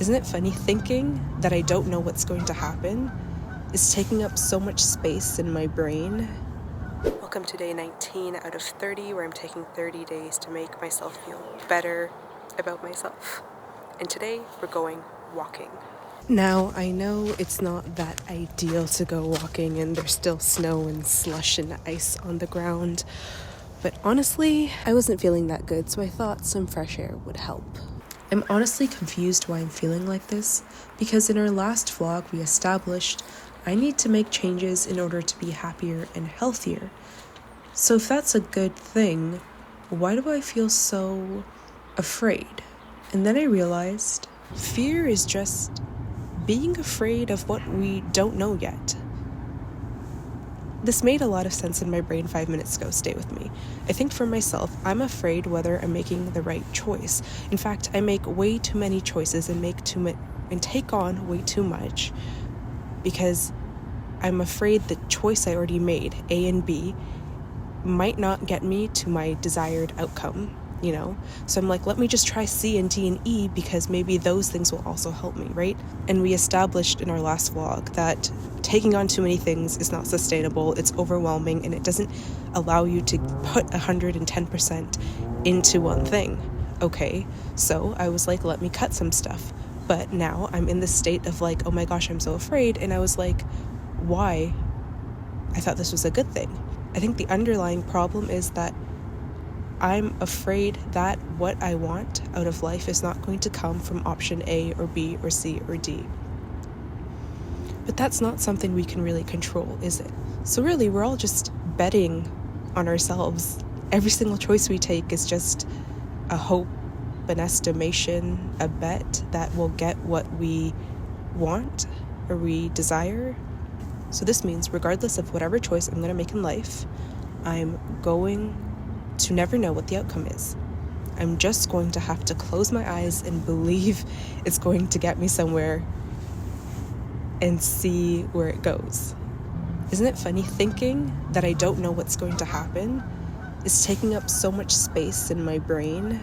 Isn't it funny thinking that I don't know what's going to happen is taking up so much space in my brain? Welcome to day 19 out of 30, where I'm taking 30 days to make myself feel better about myself. And today we're going walking. Now, I know it's not that ideal to go walking and there's still snow and slush and ice on the ground, but honestly, I wasn't feeling that good, so I thought some fresh air would help. I'm honestly confused why I'm feeling like this, because in our last vlog we established I need to make changes in order to be happier and healthier. So if that's a good thing, why do I feel so afraid? And then I realized fear is just being afraid of what we don't know yet. This made a lot of sense in my brain 5 minutes ago. Stay with me. I think for myself, I'm afraid whether I'm making the right choice. In fact, I make way too many choices and take on way too much because I'm afraid the choice I already made, A and B, might not get me to my desired outcome, So I'm like, let me just try C and D and E because maybe those things will also help me, right? And we established in our last vlog that taking on too many things is not sustainable, it's overwhelming, and it doesn't allow you to put 110% into one thing. Okay, so I was like, let me cut some stuff. But now I'm in this state of like, oh my gosh, I'm so afraid. And I was like, why? I thought this was a good thing. I think the underlying problem is that I'm afraid that what I want out of life is not going to come from option A or B or C or D. But that's not something we can really control, is it? So really, we're all just betting on ourselves. Every single choice we take is just a hope, an estimation, a bet that we'll get what we want or we desire. So this means regardless of whatever choice I'm going to make in life, I'm going to never know what the outcome is. I'm just going to have to close my eyes and believe it's going to get me somewhere and see where it goes. Isn't it funny thinking that I don't know what's going to happen is taking up so much space in my brain,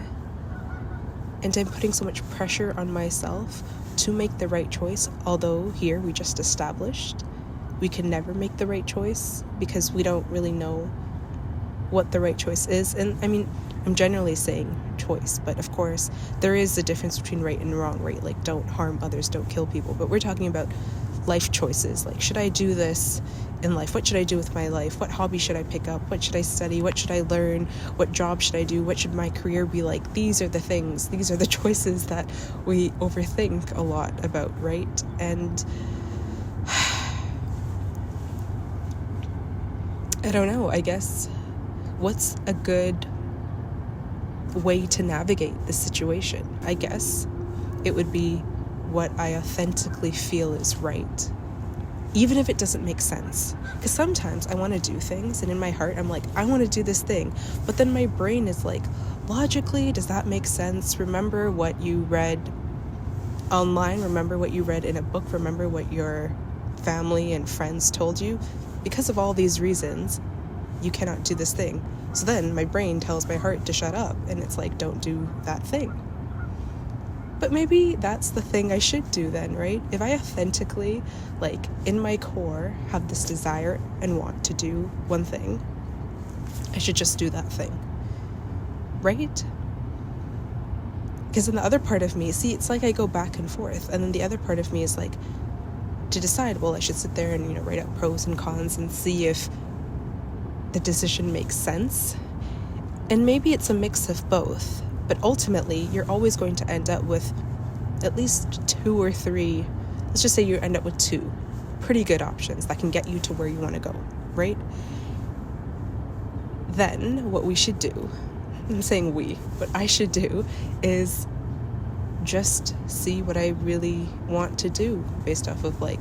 and I'm putting so much pressure on myself to make the right choice, although here we just established we can never make the right choice because we don't really know what the right choice is. And I mean, I'm generally saying choice, but of course there is a difference between right and wrong, right? Like, don't harm others, don't kill people. But we're talking about life choices. Like, should I do this in life? What should I do with my life? What hobby should I pick up? What should I study? What should I learn? What job should I do? What should my career be like? These are the things, these are the choices that we overthink a lot about, right? And I don't know, I guess what's a good way to navigate this situation? I guess it would be what I authentically feel is right, even if it doesn't make sense. Because sometimes I want to do things, and in my heart I'm like, I want to do this thing, but then my brain is like, logically, does that make sense? Remember what you read online, remember what you read in a book, remember what your family and friends told you. Because of all these reasons, you cannot do this thing. So then my brain tells my heart to shut up, and it's like, don't do that thing. But maybe that's the thing I should do then, right? If I authentically, like in my core, have this desire and want to do one thing, I should just do that thing, right? Because then the other part of me, see, it's like I go back and forth, and then the other part of me is like, to decide, well, I should sit there and, write out pros and cons and see if the decision makes sense. And maybe it's a mix of both, but ultimately you're always going to end up with at least 2 or 3, let's just say you end up with 2 pretty good options that can get you to where you want to go, right? Then what we should do, I'm saying we, what I should do is just see what I really want to do based off of like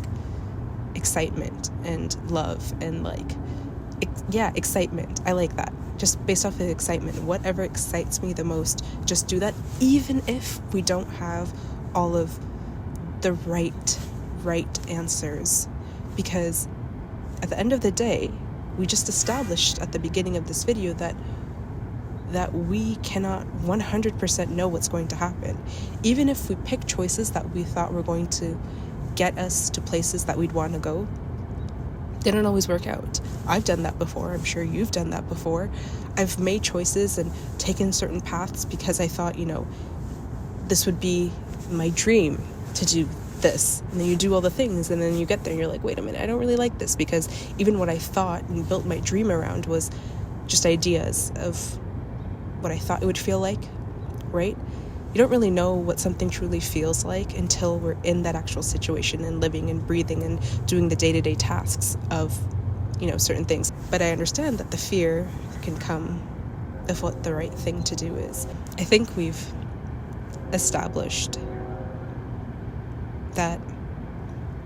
excitement and love and like excitement. I like that. Just based off of excitement, whatever excites me the most, just do that, even if we don't have all of the right answers. Because at the end of the day, we just established at the beginning of this video that that we cannot 100% know what's going to happen. Even if we pick choices that we thought were going to get us to places that we'd want to go, they don't always work out. I've done that before. I'm sure you've done that before. I've made choices and taken certain paths because I thought, this would be my dream to do this. And then you do all the things, and then you get there and you're like, wait a minute, I don't really like this, because even what I thought and built my dream around was just ideas of what I thought it would feel like, right? You don't really know what something truly feels like until we're in that actual situation and living and breathing and doing the day-to-day tasks of, certain things. But I understand that the fear can come of what the right thing to do is. I think we've established that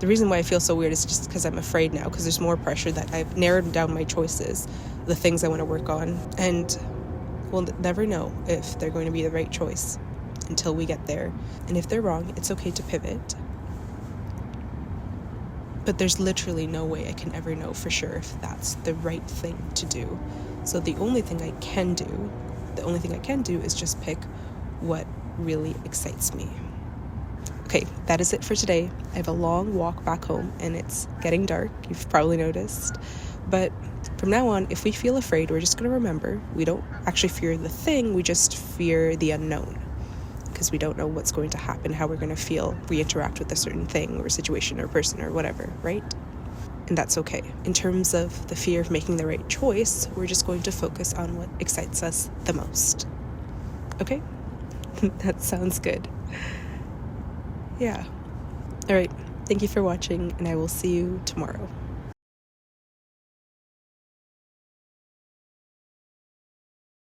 the reason why I feel so weird is just because I'm afraid now, because there's more pressure that I've narrowed down my choices, the things I want to work on, and we'll never know if they're going to be the right choice until we get there. And if they're wrong, it's okay to pivot. But there's literally no way I can ever know for sure if that's the right thing to do. So the only thing I can do is just pick what really excites me. Okay, that is it for today. I have a long walk back home and it's getting dark. You've probably noticed. But from now on, if we feel afraid, we're just going to remember we don't actually fear the thing, we just fear the unknown. Because we don't know what's going to happen, how we're going to feel if we interact with a certain thing or situation or person or whatever, right? And that's okay. In terms of the fear of making the right choice, we're just going to focus on what excites us the most. Okay? That sounds good. Yeah. All right. Thank you for watching, and I will see you tomorrow.